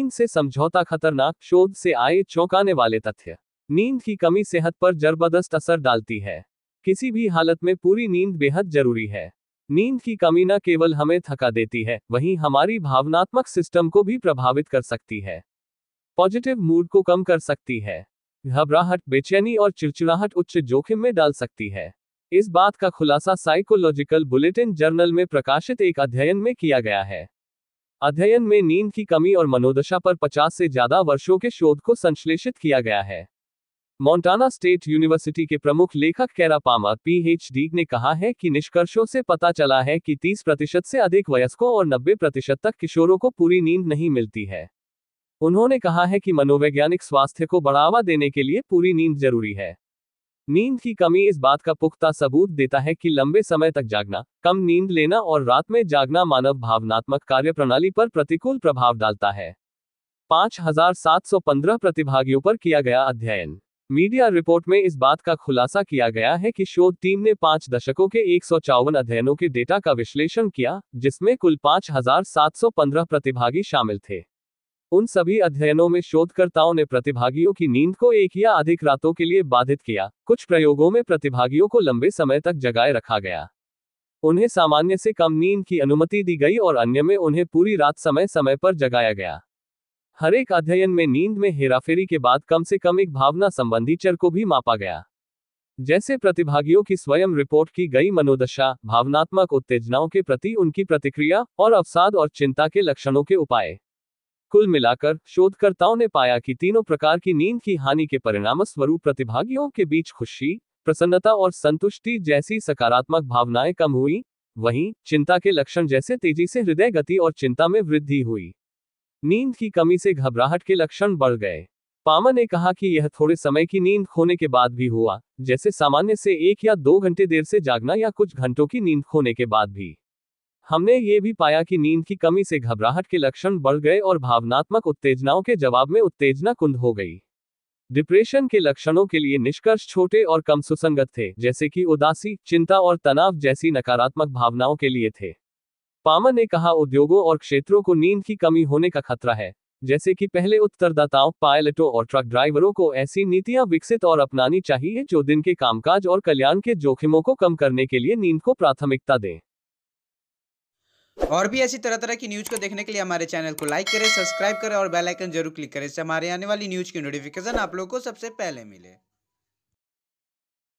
नींद से समझौता खतरनाक, शोध से आए चौंकाने वाले तथ्य। नींद की कमी सेहत पर जबरदस्त असर डालती है। किसी भी हालत में पूरी नींद बेहद जरूरी है। नींद की कमी न केवल हमें थका देती है, वहीं हमारी भावनात्मक सिस्टम को भी प्रभावित कर सकती है। पॉजिटिव मूड को कम कर सकती है। घबराहट, बेचैनी और चिड़चिड़ाहट उच्च जोखिम में डाल सकती है। इस बात का खुलासा साइकोलॉजिकल बुलेटिन जर्नल में प्रकाशित एक अध्ययन में किया गया है। अध्ययन में नींद की कमी और मनोदशा पर 50 से ज्यादा वर्षों के शोध को संश्लेषित किया गया है। मोंटाना स्टेट यूनिवर्सिटी के प्रमुख लेखक कैरा पामर, पीएचडी, ने कहा है कि निष्कर्षों से पता चला है कि 30% से अधिक वयस्कों और 90% तक किशोरों को पूरी नींद नहीं मिलती है। उन्होंने कहा है कि मनोवैज्ञानिक स्वास्थ्य को बढ़ावा देने के लिए पूरी नींद जरूरी है। नींद की कमी इस बात का पुख्ता सबूत देता है कि लंबे समय तक जागना, कम नींद लेना और रात में जागना मानव भावनात्मक कार्यप्रणाली पर प्रतिकूल प्रभाव डालता है। 5715 प्रतिभागियों पर किया गया अध्ययन। मीडिया रिपोर्ट में इस बात का खुलासा किया गया है कि शोध टीम ने 5 दशकों के 154 अध्ययनों के डेटा का विश्लेषण किया, जिसमें कुल 5715 प्रतिभागी शामिल थे। उन सभी अध्ययनों में शोधकर्ताओं ने प्रतिभागियों की नींद को एक या अधिक रातों के लिए बाधित किया। कुछ प्रयोगों में प्रतिभागियों को लंबे समय तक जगाए रखा गया। उन्हें सामान्य से कम नींद की अनुमति दी गई और अन्य में उन्हें पूरी रात समय समय पर जगाया गया। हर एक अध्ययन में नींद में हेराफेरी के बाद कम से कम एक भावना संबंधी चर को भी मापा गया, जैसे प्रतिभागियों की स्वयं रिपोर्ट की गई मनोदशा, भावनात्मक उत्तेजनाओं के प्रति उनकी प्रतिक्रिया और अवसाद और चिंता के लक्षणों के उपाय। कुल मिलाकर शोधकर्ताओं ने पाया कि तीनों प्रकार की नींद की हानि के परिणामस्वरूप प्रतिभागियों के बीच खुशी, प्रसन्नता और संतुष्टि जैसी सकारात्मक भावनाएं कम हुई। वहीं चिंता के लक्षण जैसे तेजी से हृदय गति और चिंता में वृद्धि हुई। नींद की कमी से घबराहट के लक्षण बढ़ गए। पामर ने कहा कि यह थोड़े समय की नींद खोने के बाद भी हुआ, जैसे सामान्य से 1 या 2 घंटे देर से जागना या कुछ घंटों की नींद खोने के बाद भी। हमने ये भी पाया कि नींद की कमी से घबराहट के लक्षण बढ़ गए और भावनात्मक उत्तेजनाओं के जवाब में उत्तेजना कुंद हो गई। डिप्रेशन के लक्षणों के लिए निष्कर्ष छोटे और कम सुसंगत थे, जैसे कि उदासी, चिंता और तनाव जैसी नकारात्मक भावनाओं के लिए थे। पामर ने कहा, उद्योगों और क्षेत्रों को नींद की कमी होने का खतरा है, जैसे कि पहले उत्तरदाताओं, पायलटों और ट्रक ड्राइवरों को ऐसी नीतियां विकसित और अपनानी चाहिए जो दिन के कामकाज और कल्याण के जोखिमों को कम करने के लिए नींद को प्राथमिकता दें। और भी ऐसी तरह तरह की न्यूज़ को देखने के लिए हमारे चैनल को लाइक करें, सब्सक्राइब करें और बेल आइकन जरूर क्लिक करें। इससे हमारे आने वाली न्यूज़ की नोटिफिकेशन आप लोगों को सबसे पहले मिले।